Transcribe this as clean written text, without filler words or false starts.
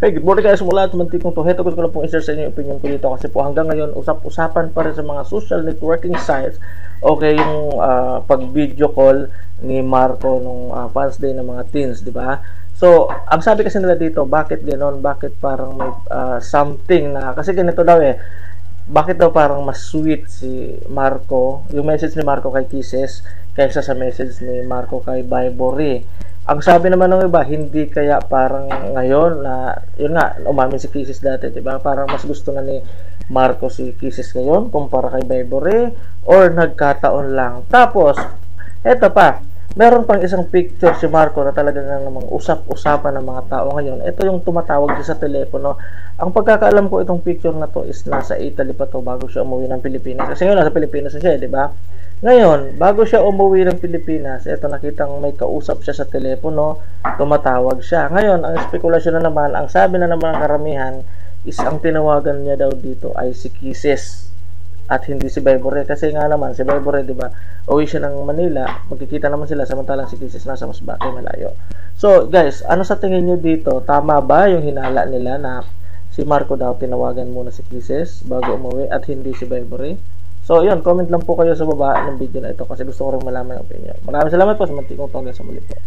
Hey, good morning guys, mula at mantikong to. Heto, gusto ko lang pong i-share sa inyo yung opinion ko dito kasi po hanggang ngayon usap-usapan pa rin sa mga social networking sites okay yung pag-video call ni Marco nung fans day ng mga teens, di ba? So, ang sabi kasi nila dito, bakit ganoon? Bakit parang may something na, kasi ganito daw bakit daw parang mas sweet si Marco, yung message ni Marco kay Kisses kaysa sa message ni Marco kay Vibory. Ang sabi naman ng iba, hindi kaya parang ngayon na, yun nga, umamin si Kisses dati, diba? Parang mas gusto na ni Marco si Kisses ngayon kumpara kay Vibory or nagkataon lang. Tapos, eto pa, meron pang isang picture si Marco na talaga namang usap-usapan ng mga tao ngayon. Ito yung tumatawag siya sa telepono. Ang pagkakaalam ko, itong picture na to is nasa Italy pa to bago siya umuwi ng Pilipinas. Kasi ngayon nasa Pilipinas na siya, di ba? Ngayon, bago siya umuwi ng Pilipinas, ito nakitang may kausap siya sa telepono, tumatawag siya. Ngayon, ang spekulasyon na naman, ang sabi na naman ng karamihan, is ang tinawagan niya daw dito ay si Kisses at hindi si Vibory. Kasi nga naman, si Vibory, di ba, uwi siya ng Manila, magkikita naman sila, samantalang si Kisses nasa Masbate, malayo. So, guys, ano sa tingin nyo dito? Tama ba yung hinala nila na si Marco daw tinawagan muna si Kisses bago umuwi at hindi si Vibory? So, yun, comment lang po kayo sa baba ng video na ito kasi gusto ko rin malaman ang opinion. Maraming salamat po sa mantikong tongga sa muli po.